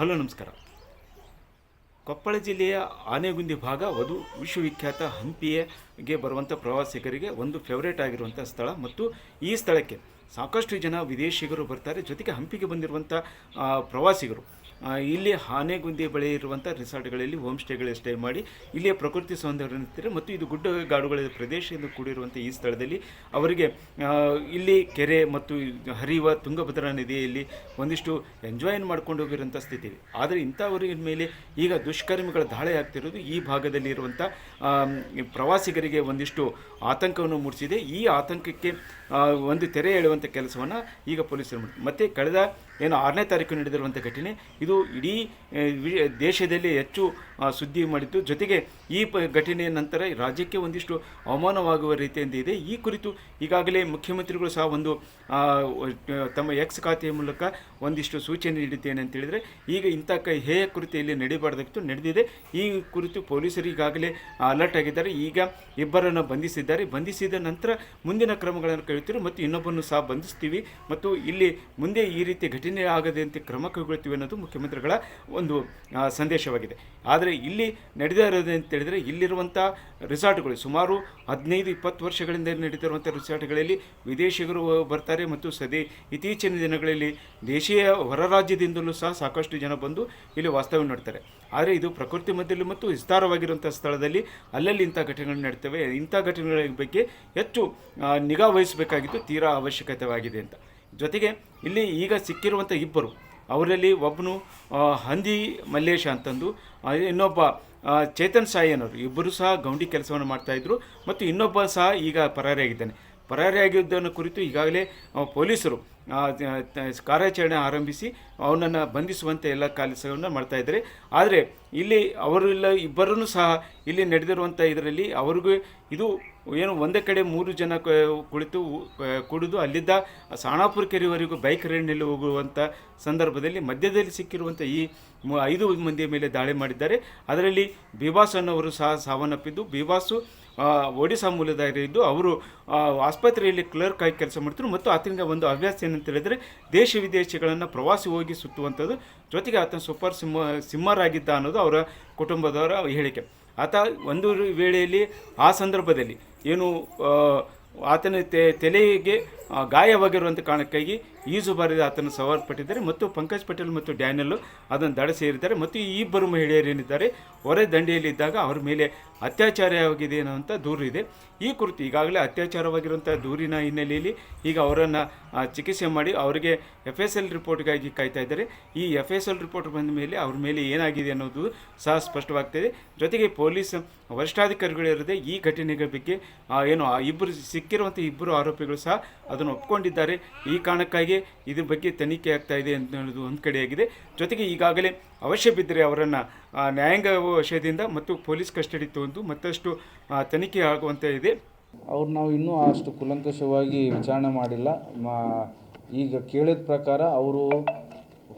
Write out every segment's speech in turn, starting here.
Hello ನಮಸ್ಕಾರ. ಕೊಪ್ಪಳ ಜಿಲ್ಲೆಯ ಆನೆಗುಂದಿ ಭಾಗ ವಿಶ್ವವಿಖ್ಯಾತ ಹಂಪಿಗೆ ಬರುವಂಥ ಪ್ರವಾಸಿಗರಿಗೆ ಒಂದು ಫೇವರೇಟ್ ಆಗಿರುವಂಥ ಸ್ಥಳ ಮತ್ತು ಈ ಸ್ಥಳಕ್ಕೆ ಸಾಕಷ್ಟು ಜನ ವಿದೇಶಿಗರು ಬರ್ತಾರೆ. ಜೊತೆಗೆ ಹಂಪಿಗೆ ಬಂದಿರುವಂಥ ಪ್ರವಾಸಿಗರು ಇಲ್ಲಿ ಆನೆಗುಂದಿ ಬಳಿ ಇರುವಂಥ ರಿಸಾರ್ಟ್ಗಳಲ್ಲಿ ಹೋಮ್ ಸ್ಟೇಗಳಲ್ಲಿ ಸ್ಟೇ ಮಾಡಿ ಇಲ್ಲಿಯ ಪ್ರಕೃತಿ ಸೌಂದರ್ಯ ನಿಂತಿದ್ದಾರೆ ಮತ್ತು ಇದು ಗುಡ್ಡಗಾಡುಗಳ ಪ್ರದೇಶದಿಂದ ಕೂಡಿರುವಂಥ ಈ ಸ್ಥಳದಲ್ಲಿ ಅವರಿಗೆ ಇಲ್ಲಿ ಕೆರೆ ಮತ್ತು ಹರಿಯುವ ತುಂಗಭದ್ರಾ ನದಿಯಲ್ಲಿ ಒಂದಿಷ್ಟು ಎಂಜಾಯ್ ಮಾಡ್ಕೊಂಡು ಹೋಗಿರೋಂಥ ಸ್ಥಿತಿ ಇದೆ. ಆದರೆ ಇಂಥವರ ಮೇಲೆ ಈಗ ದುಷ್ಕರ್ಮಿಗಳ ದಾಳಿ ಆಗ್ತಿರೋದು ಈ ಭಾಗದಲ್ಲಿ ಇರುವಂಥ ಪ್ರವಾಸಿಗರಿಗೆ ಒಂದಿಷ್ಟು ಆತಂಕವನ್ನು ಮೂಡಿಸಿದೆ. ಈ ಆತಂಕಕ್ಕೆ ಒಂದು ತೆರೆ ಎಳೆಯುವಂಥ ಕೆಲಸವನ್ನು ಈಗ ಪೊಲೀಸರು ಮಾಡಿದ್ದಾರೆ. ಮತ್ತು ಕಳೆದ 6ನೇ ತಾರೀಕು ನಡೆದಿರುವಂಥ ಘಟನೆ ಇದು ಇಡೀ ದೇಶದಲ್ಲಿ ಹೆಚ್ಚು ಸುದ್ದಿ ಮಾಡಿದ್ದು. ಜೊತೆಗೆ ಈ ಘಟನೆಯ ನಂತರ ರಾಜ್ಯಕ್ಕೆ ಒಂದಿಷ್ಟು ಅವಮಾನವಾಗುವ ರೀತಿಯಿಂದ ಇದೆ. ಈ ಕುರಿತು ಈಗಾಗಲೇ ಮುಖ್ಯಮಂತ್ರಿಗಳು ಸಹ ಒಂದು ತಮ್ಮ ಎಕ್ಸ್ ಖಾತೆಯ ಮೂಲಕ ಒಂದಿಷ್ಟು ಸೂಚನೆ ನೀಡಿದ್ದೇನೆ ಅಂತ ಹೇಳಿದರೆ ಈಗ ಇಂಥ ಹೇಯ ಕುರಿತು ಇಲ್ಲಿ ನಡೀಬಾರ್ದಾಗಿತ್ತು, ನಡೆದಿದೆ. ಈ ಕುರಿತು ಪೊಲೀಸರು ಈಗಾಗಲೇ ಅಲರ್ಟ್ ಆಗಿದ್ದಾರೆ. ಈಗ ಇಬ್ಬರನ್ನು ಬಂಧಿಸಿದ್ದಾರೆ. ಬಂಧಿಸಿದ ನಂತರ ಮುಂದಿನ ಕ್ರಮಗಳನ್ನು ಕೈಗೊಳ್ತೀವಿ ಮತ್ತು ಇನ್ನೊಬ್ಬನ್ನು ಸಹ ಬಂಧಿಸ್ತೀವಿ ಮತ್ತು ಇಲ್ಲಿ ಮುಂದೆ ಈ ರೀತಿ ಘಟನೆ ಆಗದಂತೆ ಕ್ರಮ ಕೈಗೊಳ್ತೀವಿ ಅನ್ನೋದು ಮುಖ್ಯಮಂತ್ರಿಗಳ ಒಂದು ಸಂದೇಶವಾಗಿದೆ. ಆದರೆ ಇಲ್ಲಿ ನಡೆದಿರೋದು ಅಂತ ಹೇಳಿದರೆ ಇಲ್ಲಿರುವಂಥ ರಿಸಾರ್ಟ್ಗಳು ಸುಮಾರು 15-20 ವರ್ಷಗಳಿಂದ ನಡೆದಿರುವಂಥ ರಿಸಾರ್ಟ್ಗಳಲ್ಲಿ ವಿದೇಶಿಗರು ಬರ್ತಾರೆ ಮತ್ತು ಇತ್ತೀಚಿನ ದಿನಗಳಲ್ಲಿ ದೇಶೀಯ ಹೊರ ರಾಜ್ಯದಿಂದಲೂ ಸಹ ಸಾಕಷ್ಟು ಜನ ಬಂದು ಇಲ್ಲಿ ವಾಸ್ತವ್ಯ ನೋಡ್ತಾರೆ. ಆದರೆ ಇದು ಪ್ರಕೃತಿ ಮಧ್ಯದಲ್ಲಿ ಮತ್ತು ವಿಸ್ತಾರವಾಗಿರುವಂಥ ಸ್ಥಳದಲ್ಲಿ ಅಲ್ಲಲ್ಲಿ ಇಂಥ ಘಟನೆಗಳು ನಡೀತವೆ. ಇಂಥ ಘಟನೆಗಳ ಬಗ್ಗೆ ಹೆಚ್ಚು ನಿಗಾ ವಹಿಸಬೇಕಾಗಿದ್ದು ತೀರಾ ಅವಶ್ಯಕತೆಯಾಗಿದೆ ಅಂತ. ಜೊತೆಗೆ ಇಲ್ಲಿ ಈಗ ಸಿಕ್ಕಿರುವಂಥ ಇಬ್ಬರು, ಅವರಲ್ಲಿ ಒಬ್ಬನು ಹಂದಿ ಮಲ್ಲೇಶ ಅಂತಂದು, ಇನ್ನೊಬ್ಬ ಚೇತನ್ ಸಾಯಿ ಅನ್ನೋರು, ಇಬ್ಬರು ಸಹ ಗೌಂಡಿ ಕೆಲಸವನ್ನು ಮಾಡ್ತಾಯಿದ್ರು ಮತ್ತು ಇನ್ನೊಬ್ಬ ಸಹ ಈಗ ಪರಾರಿಯಾಗಿದ್ದಾನೆ. ಪರಾರಿಯಾಗಿದ್ದನ್ನು ಕುರಿತು ಈಗಾಗಲೇ ಪೊಲೀಸರು ಕಾರ್ಯಾಚರಣೆ ಆರಂಭಿಸಿ ಅವನನ್ನು ಬಂಧಿಸುವಂತೆ ಎಲ್ಲ ಕೆಲಸವನ್ನು ಮಾಡ್ತಾಯಿದ್ದಾರೆ. ಆದರೆ ಇಲ್ಲಿ ಅವರೆಲ್ಲ ಇಬ್ಬರನ್ನು ಸಹ ಇಲ್ಲಿ ನಡೆದಿರುವಂಥ ಇದರಲ್ಲಿ ಅವ್ರಿಗೂ ಇದು ಏನು ಒಂದೇ ಕಡೆ 3 ಜನ ಕುಡಿದು ಅಲ್ಲಿದ್ದ ಸಾಣಾಪುರ ಕೆರೆವರೆಗೂ ಬೈಕ್ ರೈಡ್ನಲ್ಲಿ ಹೋಗುವಂಥ ಸಂದರ್ಭದಲ್ಲಿ ಮಧ್ಯದಲ್ಲಿ ಸಿಕ್ಕಿರುವಂಥ ಈ 5 ಮಂದಿಯ ಮೇಲೆ ದಾಳಿ ಮಾಡಿದ್ದಾರೆ. ಅದರಲ್ಲಿ ಬಿಬಾಸ್ ಅನ್ನೋರು ಸಹ ಸಾವನ್ನಪ್ಪಿದ್ದು. ಬಿಬಾಸು ಒಡಿಶಾ ಮೂಲದವರಿದ್ದು ಅವರು ಆಸ್ಪತ್ರೆಯಲ್ಲಿ ಕ್ಲರ್ಕ್ ಆಗಿ ಕೆಲಸ ಮಾಡ್ತಿದ್ರು ಮತ್ತು ಆತನಿಗೆ ಒಂದು ಹವ್ಯಾಸ ಏನಂತ ಹೇಳಿದರೆ ದೇಶ ವಿದೇಶಗಳನ್ನು ಪ್ರವಾಸಿ ಹೋಗಿ ಸುತ್ತುವಂಥದ್ದು. ಜೊತೆಗೆ ಆತನ ಸೂಪರ್ ಸಿಮ್ಮರ್ ಆಗಿದ್ದ ಅನ್ನೋದು ಅವರ ಕುಟುಂಬದವರ ಹೇಳಿಕೆ. ಆತ ಒಂದು ವೇಳೆಯಲ್ಲಿ ಆ ಸಂದರ್ಭದಲ್ಲಿ ಏನು ಆತನ ತಲೆಗೆ ಗಾಯವಾಗಿರುವಂಥ ಕಾರಣಕ್ಕಾಗಿ ಈಜು ಬಾರಿದ ಆತನ ಸವಾಲ್ಪಟ್ಟಿದ್ದಾರೆ ಮತ್ತು ಪಂಕಜ್ ಪಟೇಲ್ ಮತ್ತು ಡ್ಯಾನಿಯಲ್ ಅದನ್ನು ದಡ ಸೇರಿದ್ದಾರೆ ಮತ್ತು ಈ ಇಬ್ಬರು ಮಹಿಳೆಯರೇನಿದ್ದಾರೆ ಹೊರ ದಂಡೆಯಲ್ಲಿದ್ದಾಗ ಅವ್ರ ಮೇಲೆ ಅತ್ಯಾಚಾರವಾಗಿದೆ ಅನ್ನೋಂಥ ದೂರು ಇದೆ. ಈ ಕುರಿತು ಈಗಾಗಲೇ ಅತ್ಯಾಚಾರವಾಗಿರುವಂಥ ದೂರಿನ ಹಿನ್ನೆಲೆಯಲ್ಲಿ ಈಗ ಅವರನ್ನು ಚಿಕಿತ್ಸೆ ಮಾಡಿ ಅವರಿಗೆ FSL ರಿಪೋರ್ಟ್ಗಾಗಿ ಕಾಯ್ತಾ ಇದ್ದಾರೆ. ಈ FSL ರಿಪೋರ್ಟ್ ಬಂದ ಮೇಲೆ ಅವ್ರ ಮೇಲೆ ಏನಾಗಿದೆ ಅನ್ನೋದು ಸಹ ಸ್ಪಷ್ಟವಾಗ್ತಾಯಿದೆ. ಜೊತೆಗೆ ಪೊಲೀಸ್ ವರಿಷ್ಠಾಧಿಕಾರಿಗಳಿರದೆ ಈ ಘಟನೆಗಳ ಬಗ್ಗೆ ಏನು ಇಬ್ಬರು ಸಿಕ್ಕಿರುವಂಥ ಇಬ್ಬರು ಆರೋಪಿಗಳು ಸಹ ಅದನ್ನು ಒಪ್ಕೊಂಡಿದ್ದಾರೆ. ಈ ಕಾರಣಕ್ಕಾಗಿ ಇದ್ರ ಬಗ್ಗೆ ತನಿಖೆ ಆಗ್ತಾ ಇದೆ ಅನ್ನೋದು ಒಂದು ಕಡೆಯಾಗಿದೆ. ಜೊತೆಗೆ ಈಗಾಗಲೇ ಅವಶ್ಯ ಬಿದ್ದರೆ ಅವರನ್ನು ನ್ಯಾಯಾಂಗ ವಶದಿಂದ ಮತ್ತು ಪೊಲೀಸ್ ಕಸ್ಟಡಿ ತಗೊಂಡು ಮತ್ತಷ್ಟು ತನಿಖೆ ಆಗುವಂಥ ಇದೆ. ಅವ್ರು ನಾವು ಇನ್ನೂ ಅಷ್ಟು ಕೂಲಂಕಷವಾಗಿ ವಿಚಾರಣೆ ಮಾಡಿಲ್ಲ. ಈಗ ಕೇಳಿದ ಪ್ರಕಾರ ಅವರು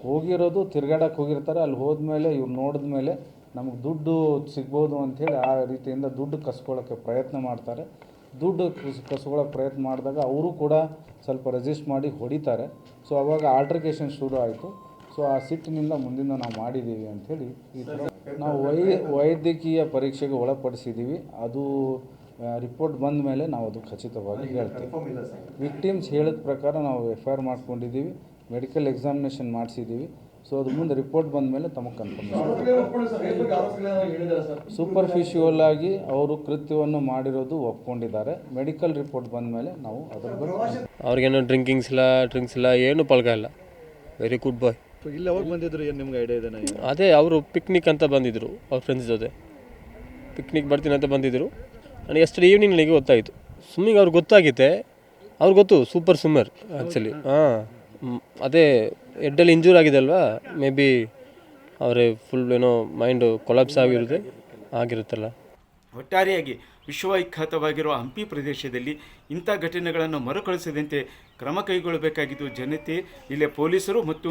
ಹೋಗಿರೋದು ತಿರುಗಾಡಕ್ಕೆ ಹೋಗಿರ್ತಾರೆ. ಅಲ್ಲಿ ಹೋದ್ಮೇಲೆ ಇವ್ರು ನೋಡಿದ ಮೇಲೆ ನಮಗೆ ದುಡ್ಡು ಸಿಗ್ಬೋದು ಅಂಥೇಳಿ ಆ ರೀತಿಯಿಂದ ದುಡ್ಡು ಕಸ್ಕೊಳ್ಳೋಕ್ಕೆ ಪ್ರಯತ್ನ ಮಾಡ್ತಾರೆ. ದುಡ್ಡು ಕಸ್ಕೊಳ್ಳೋಕ್ಕೆ ಪ್ರಯತ್ನ ಮಾಡಿದಾಗ ಅವರು ಕೂಡ ಸ್ವಲ್ಪ ರೆಸಿಸ್ಟ್ ಮಾಡಿ ಹೊಡಿತಾರೆ. ಸೊ ಅವಾಗ ಆಲ್ಟ್ರಿಕೇಷನ್ ಶುರು ಆಯಿತು. ಸೊ ಆ ಸಿಟ್ಟಿನಿಂದ ಮುಂದಿನ ನಾವು ಮಾಡಿದ್ದೀವಿ ಅಂಥೇಳಿ ಈ ಥರ ನಾವು ವೈದ್ಯಕೀಯ ಪರೀಕ್ಷೆಗೆ ಒಳಪಡಿಸಿದ್ದೀವಿ. ಅದು ರಿಪೋರ್ಟ್ ಬಂದ ಮೇಲೆ ನಾವು ಅದು ಖಚಿತವಾಗಿ ಹೇಳ್ತೀವಿ. ವಿಕ್ಟಿಮ್ಸ್ ಹೇಳಿದ ಪ್ರಕಾರ ನಾವು FIR ಮಾಡ್ಕೊಂಡಿದ್ದೀವಿ, ಮೆಡಿಕಲ್ ಎಕ್ಸಾಮಿನೇಷನ್ ಮಾಡಿಸಿದ್ದೀವಿ. ಸೊ ಅದು ಮುಂದೆ ರಿಪೋರ್ಟ್ ಬಂದ ಮೇಲೆ ತಮಗೆ ಕನ್ಫರ್ಮೇಷನ್. ಸೂಪರ್ಫಿಷಿಯಲ್ ಆಗಿ ಅವರು ಕೃತ್ಯವನ್ನು ಮಾಡಿರೋದು ಒಪ್ಕೊಂಡಿದ್ದಾರೆ. ಮೆಡಿಕಲ್ ರಿಪೋರ್ಟ್ ಬಂದ ಮೇಲೆ ನಾವು ಅದರ ಬಗ್ಗೆ ಅವ್ರಿಗೇನು ಡ್ರಿಂಕ್ಸ್ ಇಲ್ಲ, ಏನು ಪಳಕ ಇಲ್ಲ. ವೆರಿ ಗುಡ್ ಬಾಯ್. ಇಲ್ಲಿ ಅವಾಗ ಬಂದಿದ್ರು, ಏನು ನಿಮ್ಗೆ ಐಡಿಯಾ ಇದೆ? ಅದೇ ಅವರು ಪಿಕ್ನಿಕ್ ಅಂತ ಬಂದಿದ್ದರು, ಅವ್ರ ಫ್ರೆಂಡ್ಸ್ ಜೊತೆ ಪಿಕ್ನಿಕ್ ಬರ್ತೀನಿ ಅಂತ ಬಂದಿದ್ದರು. ನನಗೆ ಎಸ್ಟರ್ಡೇ ಈವ್ನಿಂಗ್ ನನಗೆ ಗೊತ್ತಾಯಿತು. ಸ್ವಿಮ್ಮಿಂಗ್ ಅವ್ರಿಗೆ ಗೊತ್ತಾಗಿದೆ, ಅವ್ರಿಗೆ ಗೊತ್ತು ಸೂಪರ್ ಸ್ವಿಮ್ಮರ್ ಆ್ಯಕ್ಚುಲಿ. ಅದೇ ಹೆಡ್ಡಲ್ಲಿ ಇಂಜೂರ್ ಆಗಿದೆ ಅಲ್ವಾ, ಮೇ ಬಿ ಅವರೇ ಫುಲ್ ಏನೋ ಮೈಂಡು ಕೊಲಾಪ್ಸ್ ಆಗಿರುತ್ತಲ್ಲ. ಒಟ್ಟಾರೆಯಾಗಿ ವಿಶ್ವವಿಖ್ಯಾತವಾಗಿರುವ ಹಂಪಿ ಪ್ರದೇಶದಲ್ಲಿ ಇಂಥ ಘಟನೆಗಳನ್ನು ಮರುಕಳಿಸದಂತೆ ಕ್ರಮ ಕೈಗೊಳ್ಳಬೇಕಾಗಿದ್ದು ಜನತೆ, ಇಲ್ಲಿಯ ಪೊಲೀಸರು ಮತ್ತು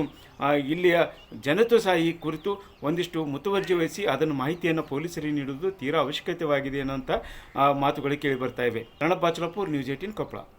ಇಲ್ಲಿಯ ಜನತೆ ಸಹ ಈ ಕುರಿತು ಒಂದಿಷ್ಟು ಮುತುವರ್ಜಿ ವಹಿಸಿ ಅದನ್ನು ಮಾಹಿತಿಯನ್ನು ಪೊಲೀಸರಿಗೆ ನೀಡುವುದು ತೀರಾ ಅವಶ್ಯಕತೆಯಾಗಿದೆ ಅನ್ನೋಂಥ ಮಾತುಗಳು ಕೇಳಿ ಬರ್ತಾ ಇವೆ. ಪ್ರಣಬ್ ಬಾಚಲಾಪುರ್, ನ್ಯೂಸ್ 18 ಕೊಪ್ಪಳ.